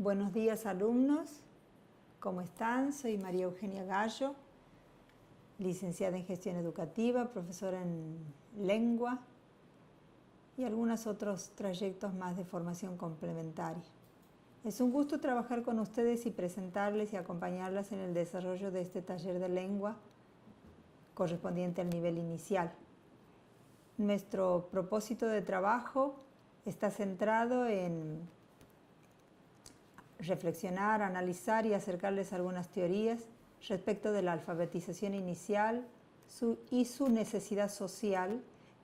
Buenos días, alumnos. ¿Cómo están? Soy María Eugenia Gallo, licenciada en Gestión Educativa, profesora en Lengua y algunos otros trayectos más de formación complementaria. Es un gusto trabajar con ustedes y presentarles y acompañarlas en el desarrollo de este taller de lengua correspondiente al nivel inicial. Nuestro propósito de trabajo está centrado en reflexionar, analizar y acercarles algunas teorías respecto de la alfabetización inicial y su necesidad social,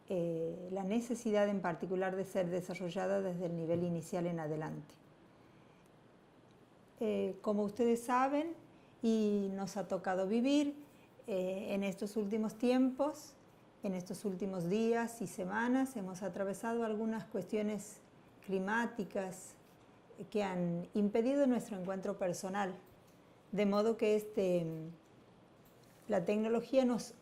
la necesidad en particular de ser desarrollada desde el nivel inicial en adelante. Como ustedes saben y nos ha tocado vivir en estos últimos tiempos, en estos últimos días y semanas, hemos atravesado algunas cuestiones climáticas que han impedido nuestro encuentro personal, de modo que la tecnología nos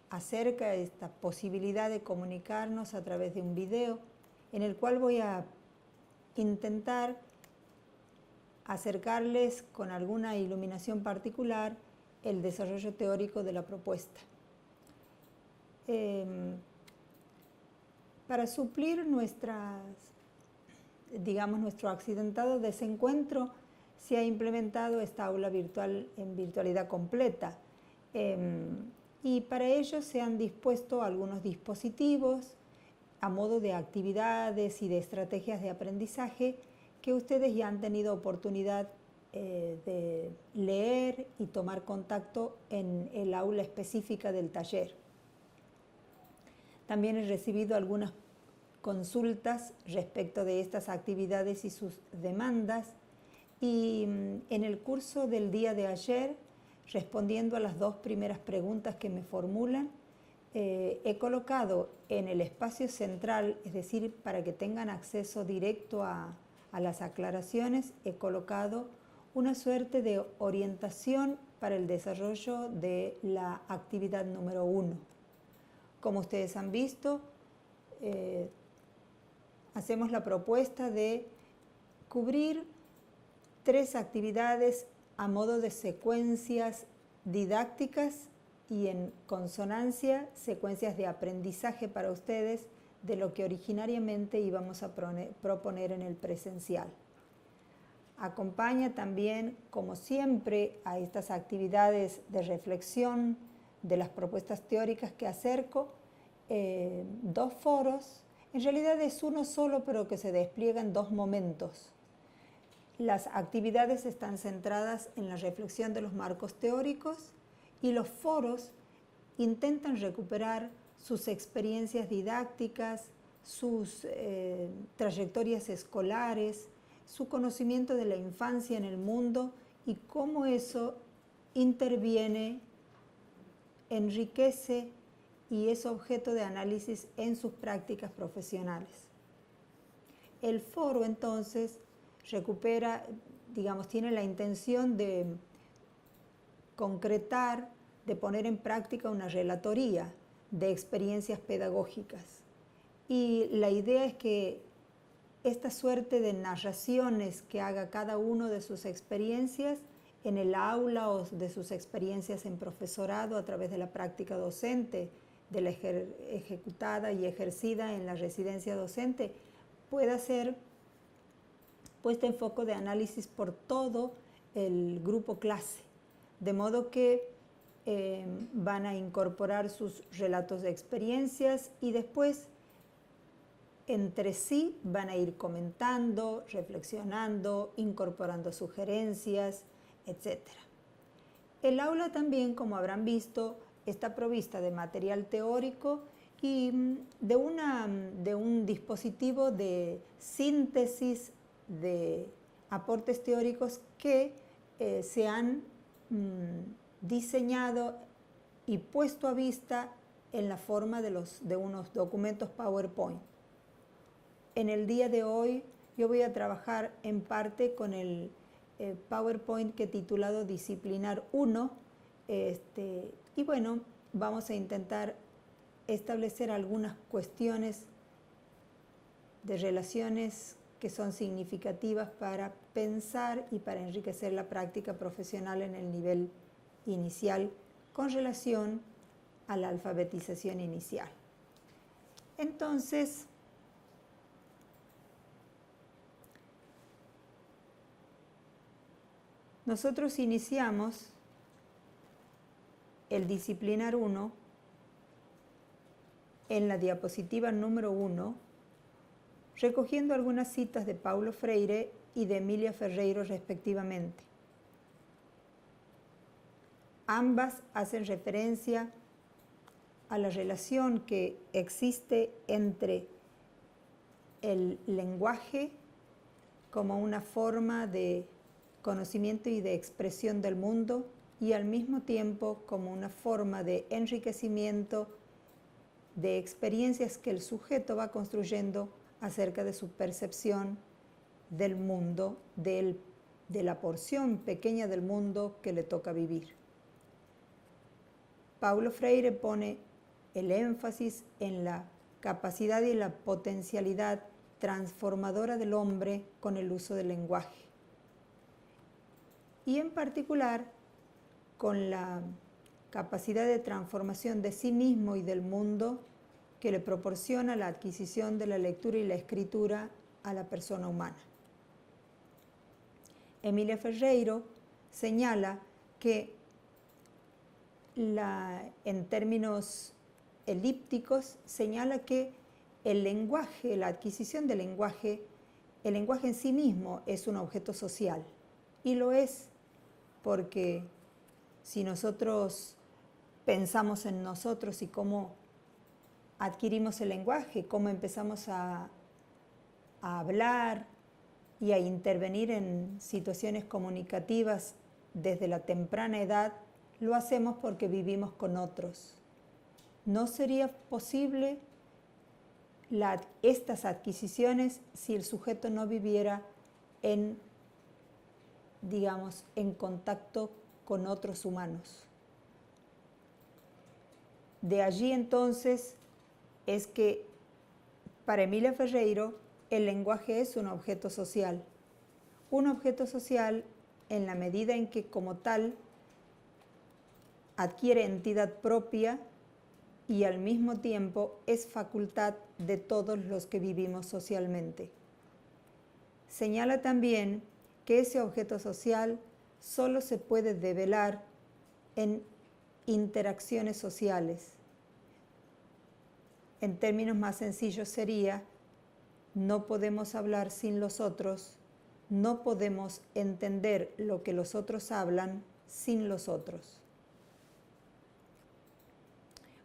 acerca a esta posibilidad de comunicarnos a través de un video, en el cual voy a intentar acercarles con alguna iluminación particular el desarrollo teórico de la propuesta. Para suplir nuestro accidentado desencuentro, se ha implementado esta aula virtual en virtualidad completa. Y para ello se han dispuesto algunos dispositivos a modo de actividades y de estrategias de aprendizaje que ustedes ya han tenido oportunidad de leer y tomar contacto en el aula específica del taller. También he recibido algunas consultas respecto de estas actividades y sus demandas, y en el curso del día de ayer, respondiendo a las dos primeras preguntas que me formulan, he colocado en el espacio central, es decir, para que tengan acceso directo a las aclaraciones, he colocado una suerte de orientación para el desarrollo de la actividad número 1. Como ustedes han visto, hacemos la propuesta de cubrir 3 actividades a modo de secuencias didácticas y en consonancia, secuencias de aprendizaje para ustedes de lo que originariamente íbamos a proponer en el presencial. Acompaña también, como siempre, a estas actividades de reflexión de las propuestas teóricas que acerco, 2 foros. En realidad es uno solo, pero que se despliega en 2 momentos. Las actividades están centradas en la reflexión de los marcos teóricos y los foros intentan recuperar sus experiencias didácticas, sus trayectorias escolares, su conocimiento de la infancia en el mundo y cómo eso interviene, enriquece y es objeto de análisis en sus prácticas profesionales. El foro, entonces, recupera, tiene la intención de concretar, de poner en práctica una relatoría de experiencias pedagógicas. Y la idea es que esta suerte de narraciones que haga cada uno de sus experiencias en el aula o de sus experiencias en profesorado a través de la práctica docente, de la ejecutada y ejercida en la residencia docente, pueda ser puesta en foco de análisis por todo el grupo clase, de modo que van a incorporar sus relatos de experiencias y después entre sí van a ir comentando, reflexionando, incorporando sugerencias, etc. El aula también, como habrán visto, está provista de material teórico y de un dispositivo de síntesis de aportes teóricos que se han diseñado y puesto a vista en la forma de unos documentos PowerPoint. En el día de hoy yo voy a trabajar en parte con el PowerPoint que he titulado Disciplinar 1, y bueno, vamos a intentar establecer algunas cuestiones de relaciones que son significativas para pensar y para enriquecer la práctica profesional en el nivel inicial con relación a la alfabetización inicial. Entonces, nosotros iniciamos el disciplinar 1 en la diapositiva número 1, recogiendo algunas citas de Paulo Freire y de Emilia Ferreiro respectivamente. Ambas hacen referencia a la relación que existe entre el lenguaje como una forma de conocimiento y de expresión del mundo y al mismo tiempo como una forma de enriquecimiento de experiencias que el sujeto va construyendo acerca de su percepción del mundo, de la porción pequeña del mundo que le toca vivir. Paulo Freire pone el énfasis en la capacidad y la potencialidad transformadora del hombre con el uso del lenguaje. Y en particular con la capacidad de transformación de sí mismo y del mundo que le proporciona la adquisición de la lectura y la escritura a la persona humana. Emilia Ferreiro señala que en términos elípticos, señala que el lenguaje, la adquisición del lenguaje, el lenguaje en sí mismo es un objeto social. Y lo es porque si nosotros pensamos en nosotros y cómo adquirimos el lenguaje, cómo empezamos a hablar y a intervenir en situaciones comunicativas desde la temprana edad, lo hacemos porque vivimos con otros. No sería posible estas adquisiciones si el sujeto no viviera en contacto con otros humanos. De allí entonces es que para Emilia Ferreiro el lenguaje es un objeto social en la medida en que como tal adquiere entidad propia y al mismo tiempo es facultad de todos los que vivimos socialmente. Señala también que ese objeto social solo se puede develar en interacciones sociales. En términos más sencillos sería, no podemos hablar sin los otros, no podemos entender lo que los otros hablan sin los otros.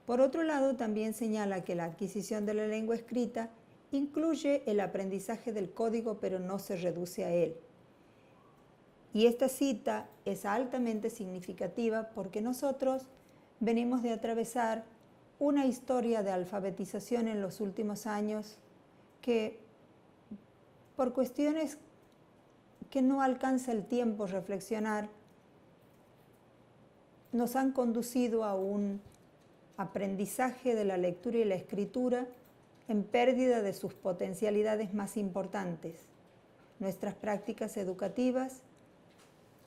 Por otro lado, también señala que la adquisición de la lengua escrita incluye el aprendizaje del código, pero no se reduce a él. Y esta cita es altamente significativa porque nosotros venimos de atravesar una historia de alfabetización en los últimos años que, por cuestiones que no alcanza el tiempo reflexionar, nos han conducido a un aprendizaje de la lectura y la escritura en pérdida de sus potencialidades más importantes. Nuestras prácticas educativas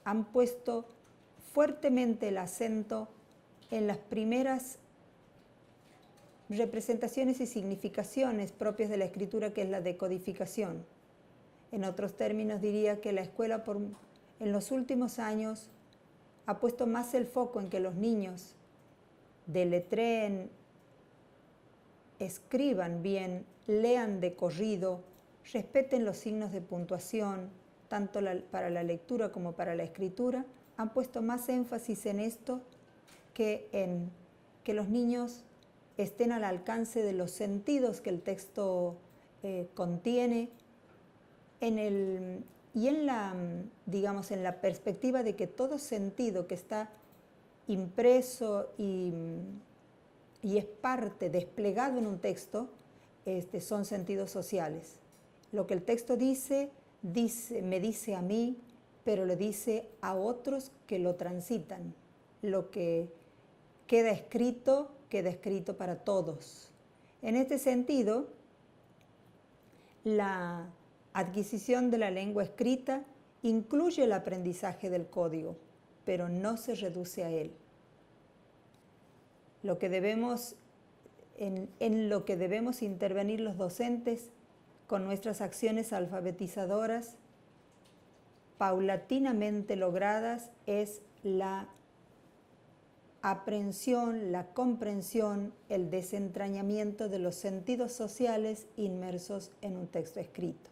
han puesto fuertemente el acento en las primeras representaciones y significaciones propias de la escritura, que es la decodificación. En otros términos, diría que la escuela en los últimos años ha puesto más el foco en que los niños deletreen, escriban bien, lean de corrido, respeten los signos de puntuación, tanto para la lectura como para la escritura. Han puesto más énfasis en esto que en que los niños estén al alcance de los sentidos que el texto contiene, y en la perspectiva de que todo sentido que está impreso y es parte, desplegado en un texto, son sentidos sociales. Lo que el texto me dice a mí, pero le dice a otros que lo transitan. Lo que queda escrito para todos. En este sentido, la adquisición de la lengua escrita incluye el aprendizaje del código, pero no se reduce a él. En lo que debemos intervenir los docentes con nuestras acciones alfabetizadoras paulatinamente logradas es la aprehensión, la comprensión, el desentrañamiento de los sentidos sociales inmersos en un texto escrito.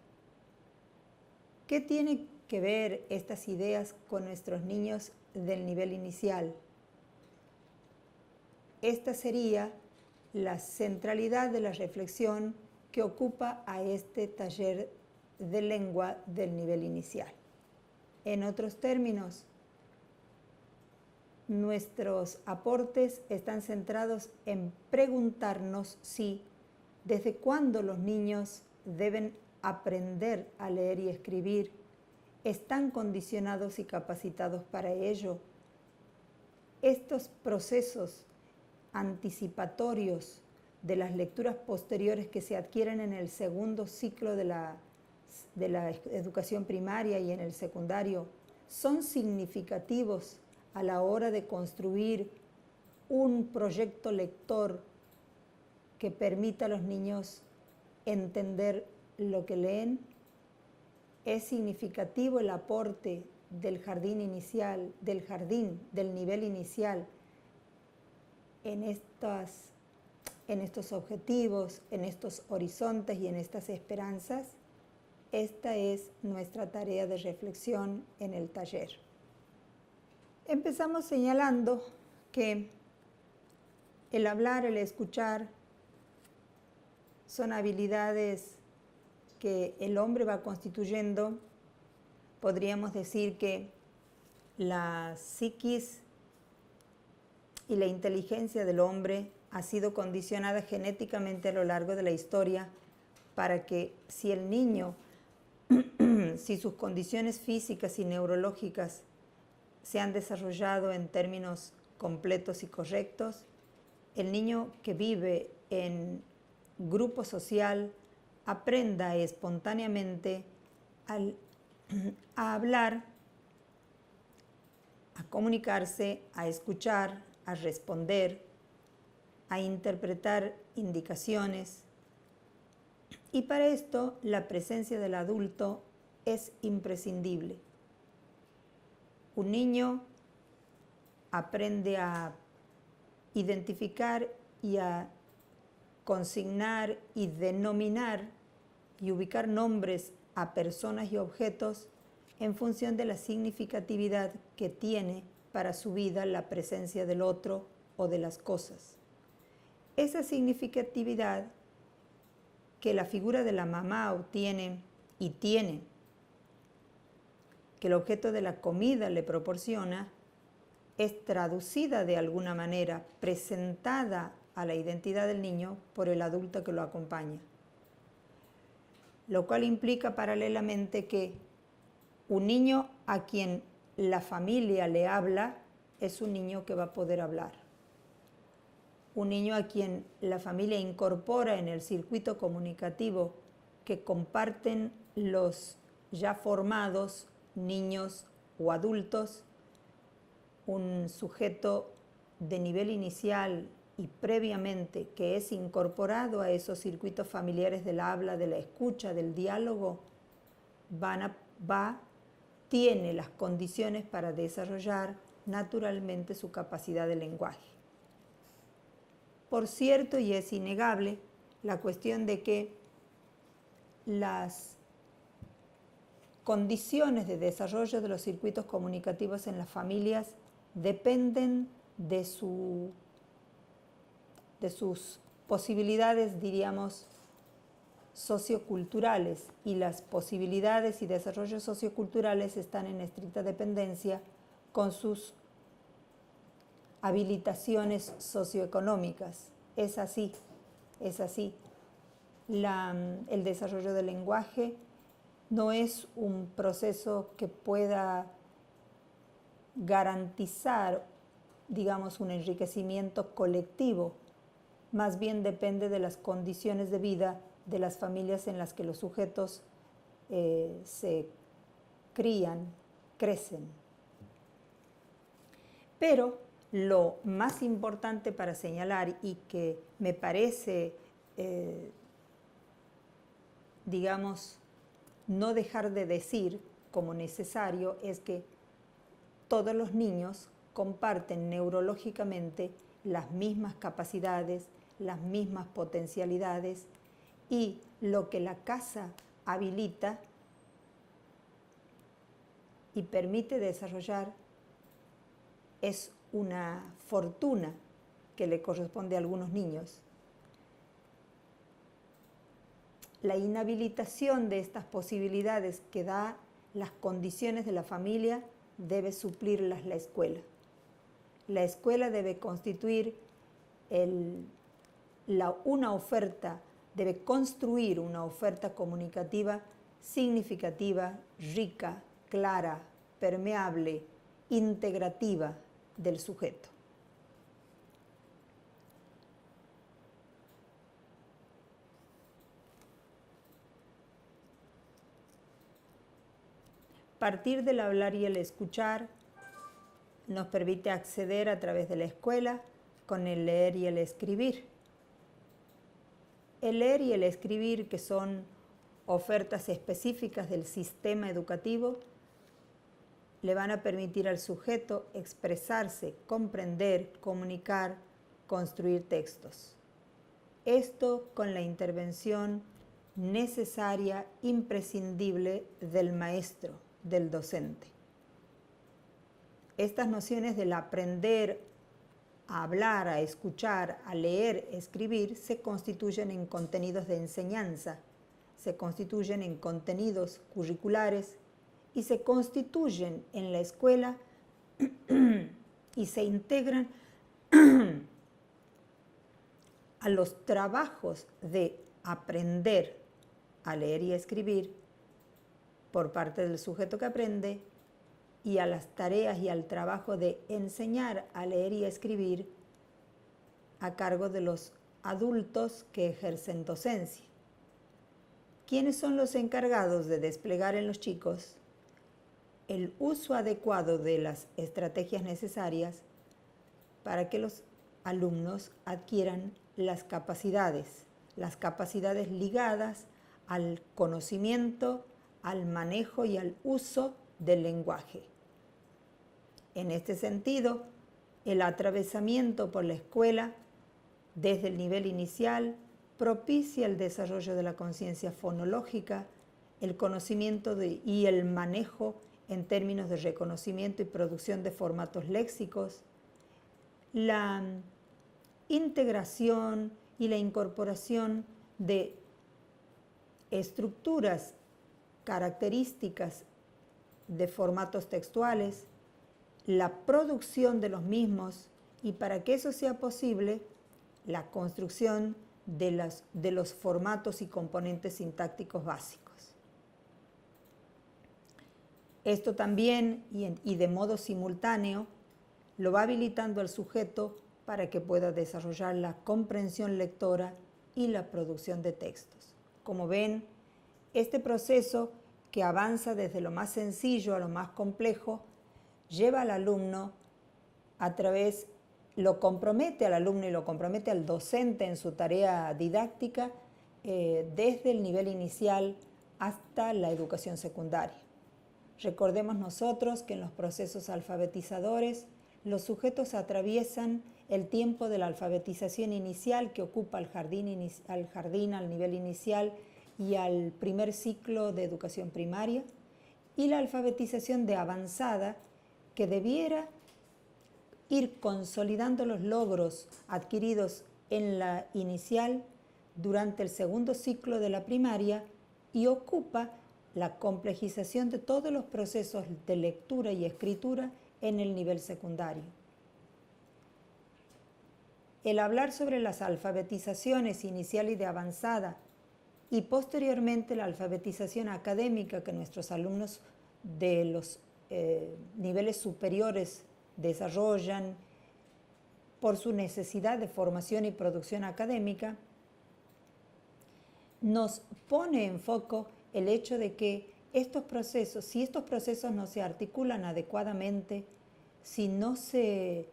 ¿Qué tienen que ver estas ideas con nuestros niños del nivel inicial? Esta sería la centralidad de la reflexión que ocupa a este taller de lengua del nivel inicial. En otros términos, nuestros aportes están centrados en preguntarnos si, desde cuándo los niños deben aprender a leer y escribir, están condicionados y capacitados para ello. Estos procesos anticipatorios de las lecturas posteriores que se adquieren en el segundo ciclo de la educación primaria y en el secundario son significativos a la hora de construir un proyecto lector que permita a los niños entender lo que leen. Es significativo el aporte del jardín inicial, del nivel inicial, en estos objetivos, en estos horizontes y en estas esperanzas. Esta es nuestra tarea de reflexión en el taller. Empezamos señalando que el hablar, el escuchar, son habilidades que el hombre va constituyendo. Podríamos decir que la psiquis y la inteligencia del hombre ha sido condicionada genéticamente a lo largo de la historia para que si el niño, si sus condiciones físicas y neurológicas se han desarrollado en términos completos y correctos, el niño que vive en grupo social aprenda espontáneamente a hablar, a comunicarse, a escuchar, a responder, a interpretar indicaciones. Y para esto la presencia del adulto es imprescindible. Un niño aprende a identificar y a consignar y denominar y ubicar nombres a personas y objetos en función de la significatividad que tiene para su vida la presencia del otro o de las cosas. Esa significatividad que la figura de la mamá obtiene y tiene, que el objeto de la comida le proporciona, es traducida de alguna manera, presentada a la identidad del niño por el adulto que lo acompaña. Lo cual implica paralelamente que un niño a quien la familia le habla es un niño que va a poder hablar. Un niño a quien la familia incorpora en el circuito comunicativo que comparten los ya formados niños o adultos, un sujeto de nivel inicial y previamente que es incorporado a esos circuitos familiares del habla, de la escucha, del diálogo, tiene las condiciones para desarrollar naturalmente su capacidad de lenguaje. Por cierto, y es innegable, la cuestión de que las condiciones de desarrollo de los circuitos comunicativos en las familias dependen de sus posibilidades, diríamos, socioculturales, y las posibilidades y desarrollos socioculturales están en estricta dependencia con sus habilitaciones socioeconómicas. Es así, es así. El desarrollo del lenguaje no es un proceso que pueda garantizar, digamos, un enriquecimiento colectivo. Más bien depende de las condiciones de vida de las familias en las que los sujetos se crían, crecen. Pero lo más importante para señalar y que me parece, digamos, no dejar de decir como necesario es que todos los niños comparten neurológicamente las mismas capacidades, las mismas potencialidades, y lo que la casa habilita y permite desarrollar es una fortuna que le corresponde a algunos niños. La inhabilitación de estas posibilidades que da las condiciones de la familia debe suplirlas la escuela. La escuela debe constituir una oferta, debe construir una oferta comunicativa significativa, rica, clara, permeable, integrativa del sujeto. Partir del hablar y el escuchar nos permite acceder a través de la escuela con el leer y el escribir. El leer y el escribir, que son ofertas específicas del sistema educativo, le van a permitir al sujeto expresarse, comprender, comunicar, construir textos. Esto con la intervención necesaria, imprescindible del maestro, del docente. Estas nociones del aprender a hablar, a escuchar, a leer, escribir, se constituyen en contenidos de enseñanza, se constituyen en contenidos curriculares y se constituyen en la escuela y se integran a los trabajos de aprender a leer y escribir por parte del sujeto que aprende, y a las tareas y al trabajo de enseñar a leer y escribir a cargo de los adultos que ejercen docencia. ¿Quiénes son los encargados de desplegar en los chicos el uso adecuado de las estrategias necesarias para que los alumnos adquieran las capacidades ligadas al conocimiento, al manejo y al uso del lenguaje? En este sentido, el atravesamiento por la escuela desde el nivel inicial propicia el desarrollo de la conciencia fonológica, el conocimiento y el manejo en términos de reconocimiento y producción de formatos léxicos, la integración y la incorporación de estructuras características de formatos textuales, la producción de los mismos, y para que eso sea posible, la construcción de los formatos y componentes sintácticos básicos. Esto también, y de modo simultáneo, lo va habilitando al sujeto para que pueda desarrollar la comprensión lectora y la producción de textos. Como ven, este proceso, que avanza desde lo más sencillo a lo más complejo, lleva al alumno lo compromete al alumno y lo compromete al docente en su tarea didáctica desde el nivel inicial hasta la educación secundaria. Recordemos nosotros que en los procesos alfabetizadores los sujetos atraviesan el tiempo de la alfabetización inicial, que ocupa al jardín al nivel inicial y al primer ciclo de educación primaria, y la alfabetización de avanzada, que debiera ir consolidando los logros adquiridos en la inicial durante el segundo ciclo de la primaria, y ocupa la complejización de todos los procesos de lectura y escritura en el nivel secundario. El hablar sobre las alfabetizaciones inicial y de avanzada, y posteriormente la alfabetización académica que nuestros alumnos de los niveles superiores desarrollan por su necesidad de formación y producción académica, nos pone en foco el hecho de que estos procesos, si estos procesos no se articulan adecuadamente, si no se,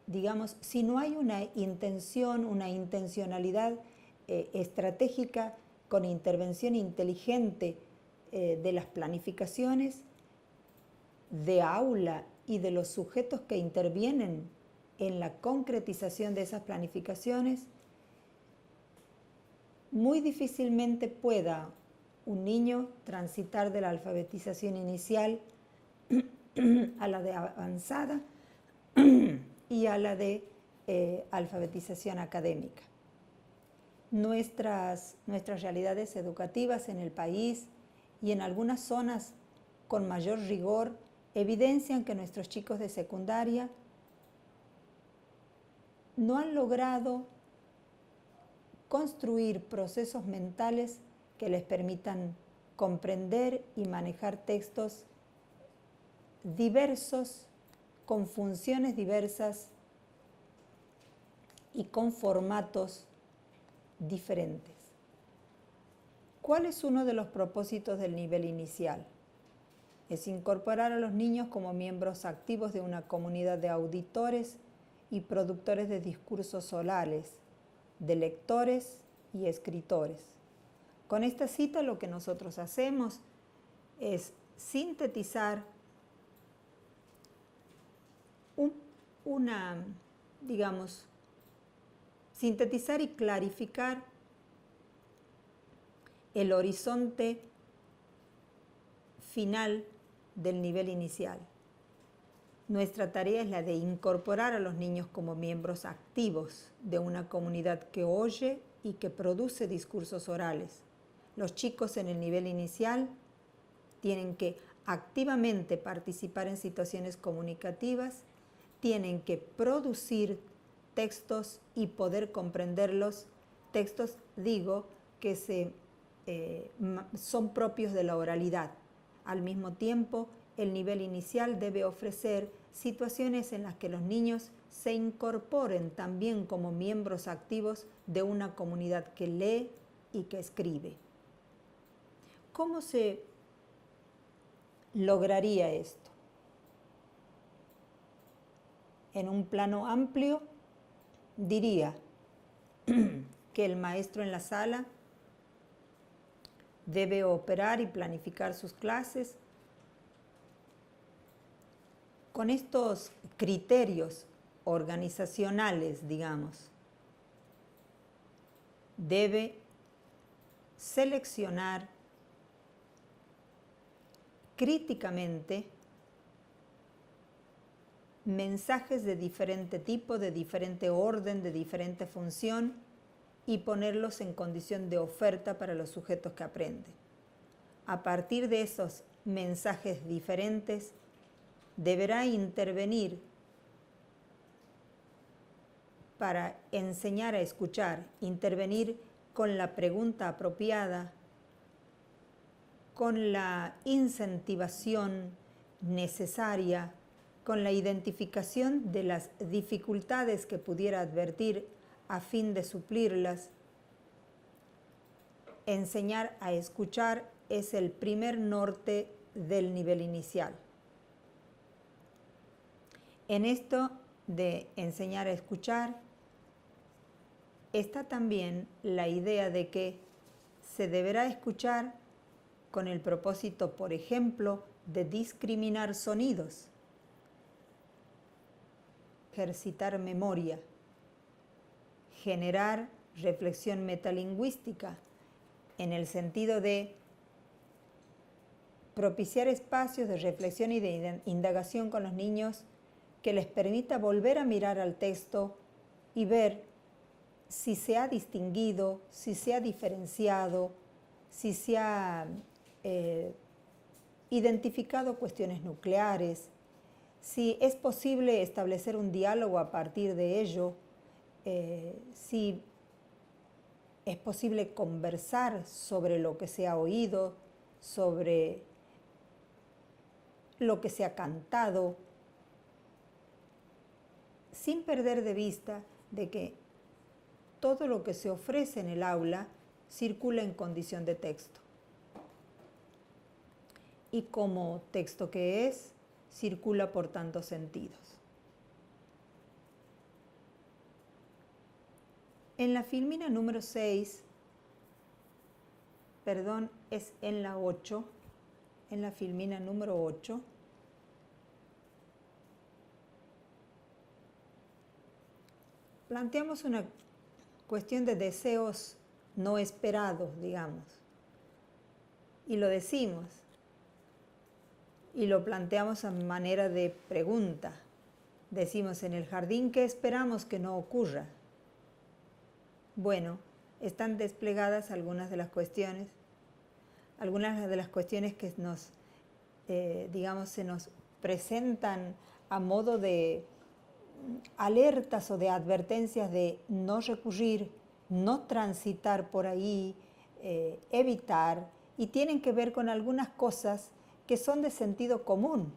digamos, si no hay una intención, una intencionalidad estratégica con intervención inteligente de las planificaciones de aula y de los sujetos que intervienen en la concretización de esas planificaciones, muy difícilmente pueda un niño transitar de la alfabetización inicial a la de avanzada y a la de alfabetización académica. Nuestras realidades educativas en el país y en algunas zonas con mayor rigor evidencian que nuestros chicos de secundaria no han logrado construir procesos mentales que les permitan comprender y manejar textos diversos, con funciones diversas y con formatos diferentes. ¿Cuál es uno de los propósitos del nivel inicial? Es incorporar a los niños como miembros activos de una comunidad de auditores y productores de discursos orales, de lectores y escritores. Con esta cita lo que nosotros hacemos es sintetizar sintetizar y clarificar el horizonte final del nivel inicial. Nuestra tarea es la de incorporar a los niños como miembros activos de una comunidad que oye y que produce discursos orales. Los chicos en el nivel inicial tienen que activamente participar en situaciones comunicativas, tienen que producir textos y poder comprenderlos, textos, digo, que son propios de la oralidad. Al mismo tiempo, el nivel inicial debe ofrecer situaciones en las que los niños se incorporen también como miembros activos de una comunidad que lee y que escribe. ¿Cómo se lograría esto? En un plano amplio, diría que el maestro en la sala debe operar y planificar sus clases con estos criterios organizacionales, digamos. Debe seleccionar críticamente mensajes de diferente tipo, de diferente orden, de diferente función y ponerlos en condición de oferta para los sujetos que aprenden. A partir de esos mensajes diferentes, deberá intervenir para enseñar a escuchar, intervenir con la pregunta apropiada, con la incentivación necesaria, con la identificación de las dificultades que pudiera advertir a fin de suplirlas. Enseñar a escuchar es el primer norte del nivel inicial. En esto de enseñar a escuchar está también la idea de que se deberá escuchar con el propósito, por ejemplo, de discriminar sonidos, ejercitar memoria, generar reflexión metalingüística, en el sentido de propiciar espacios de reflexión y de indagación con los niños que les permita volver a mirar al texto y ver si se ha distinguido, si se ha diferenciado, si se ha identificado cuestiones nucleares, si es posible establecer un diálogo a partir de ello, si es posible conversar sobre lo que se ha oído, sobre lo que se ha cantado, sin perder de vista de que todo lo que se ofrece en el aula circula en condición de texto. y como texto que es, circula por tantos sentidos. En la filmina número 6, es en la 8, en la filmina número 8, planteamos una cuestión de deseos no esperados, digamos, y lo decimos, y lo planteamos a manera de pregunta. Decimos, en el jardín, ¿qué esperamos que no ocurra? Bueno, están desplegadas algunas de las cuestiones que nos, digamos, se nos presentan a modo de alertas o de advertencias de no recurrir, no transitar por ahí, evitar, y tienen que ver con algunas cosas que son de sentido común,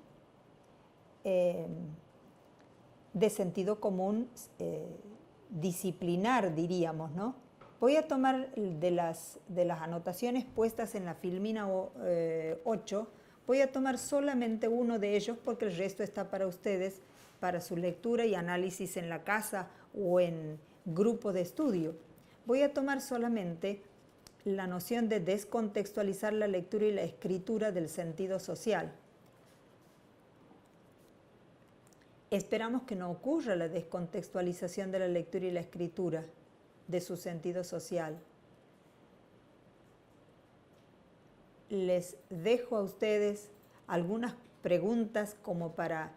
disciplinar, diríamos, ¿no? Voy a tomar de las anotaciones puestas en la filmina 8, voy a tomar solamente uno de ellos porque el resto está para ustedes, para su lectura y análisis en la casa o en grupo de estudio. Voy a tomar solamente la noción de descontextualizar la lectura y la escritura del sentido social. Esperamos que no ocurra la descontextualización de la lectura y la escritura de su sentido social. Les dejo a ustedes algunas preguntas como para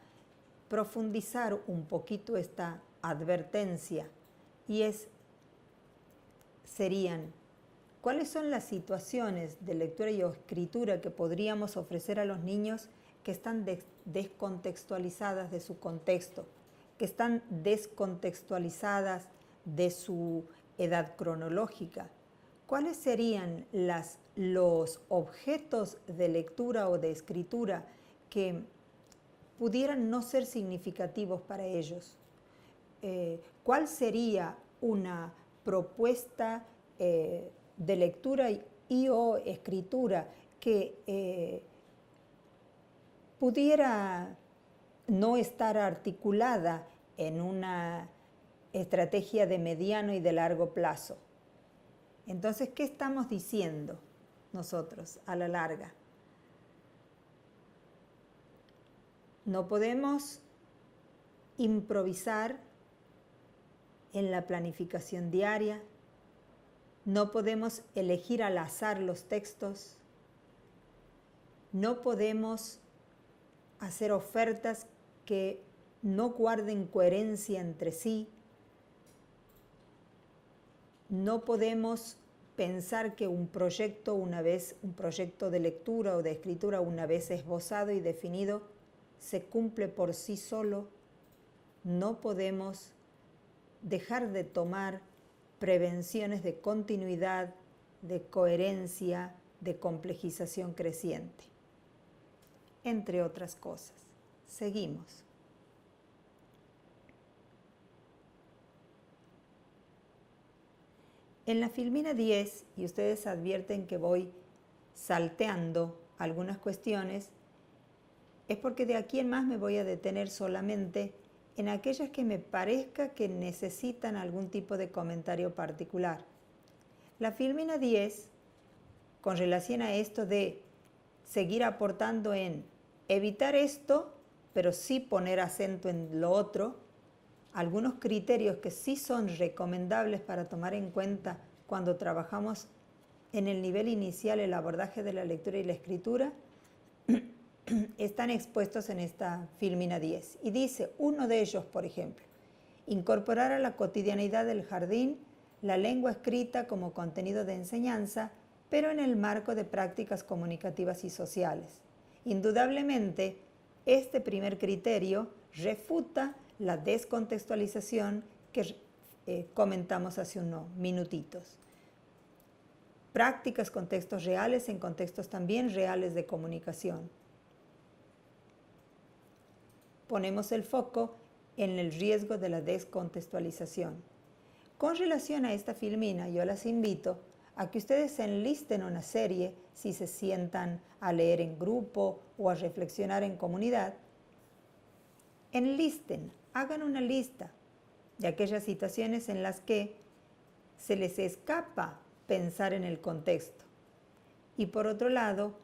profundizar un poquito esta advertencia, y serían: ¿cuáles son las situaciones de lectura y escritura que podríamos ofrecer a los niños que están descontextualizadas de su contexto, que están descontextualizadas de su edad cronológica? ¿Cuáles serían los objetos de lectura o de escritura que pudieran no ser significativos para ellos? ¿Cuál sería una propuesta de lectura y o escritura que pudiera no estar articulada en una estrategia de mediano y de largo plazo? Entonces, ¿qué estamos diciendo nosotros a la larga? No podemos improvisar en la planificación diaria, no podemos elegir al azar los textos, no podemos hacer ofertas que no guarden coherencia entre sí, no podemos pensar que un proyecto de lectura o de escritura, una vez esbozado y definido, se cumple por sí solo. No podemos dejar de tomar prevenciones de continuidad, de coherencia, de complejización creciente, entre otras cosas. Seguimos. En la filmina 10, y ustedes advierten que voy salteando algunas cuestiones, es porque de aquí en más me voy a detener solamente en aquellas que me parezca que necesitan algún tipo de comentario particular. La filmina 10, con relación a esto de seguir aportando en evitar esto, pero sí poner acento en lo otro, algunos criterios que sí son recomendables para tomar en cuenta cuando trabajamos en el nivel inicial el abordaje de la lectura y la escritura, están expuestos en esta filmina 10. Y dice, uno de ellos, por ejemplo, incorporar a la cotidianidad del jardín la lengua escrita como contenido de enseñanza, pero en el marco de prácticas comunicativas y sociales. Indudablemente, este primer criterio refuta la descontextualización que comentamos hace unos minutitos. Prácticas con textos reales en contextos también reales de comunicación. Ponemos el foco en el riesgo de la descontextualización. Con relación a esta filmina, yo las invito a que ustedes se enlisten una serie si se sientan a leer en grupo o a reflexionar en comunidad. Enlisten, hagan una lista de aquellas situaciones en las que se les escapa pensar en el contexto. Y por otro lado,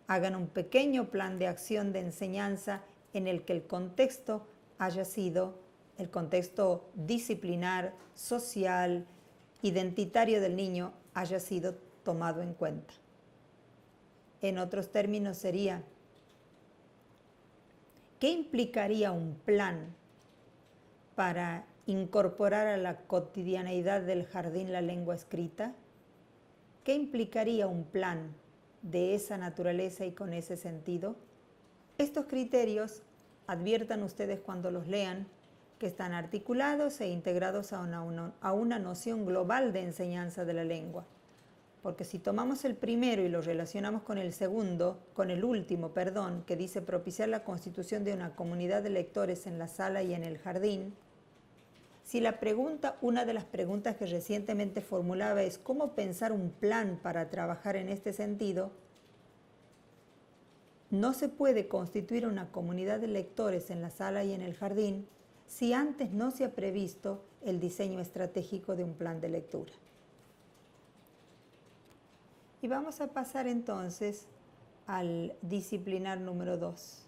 hagan un pequeño plan de acción de enseñanza en el que el contexto haya sido el contexto disciplinar, social, identitario del niño haya sido tomado en cuenta. En otros términos sería, ¿qué implicaría un plan para incorporar a la cotidianeidad del jardín la lengua escrita? ¿Qué implicaría un plan de esa naturaleza y con ese sentido? Estos criterios, adviertan ustedes cuando los lean, que están articulados e integrados a una noción global de enseñanza de la lengua. Porque si tomamos el primero y lo relacionamos con el último, que dice propiciar la constitución de una comunidad de lectores en la sala y en el jardín, si una de las preguntas que recientemente formulaba es ¿cómo pensar un plan para trabajar en este sentido? No se puede constituir una comunidad de lectores en la sala y en el jardín si antes no se ha previsto el diseño estratégico de un plan de lectura. Y vamos a pasar entonces al disciplinar número 2.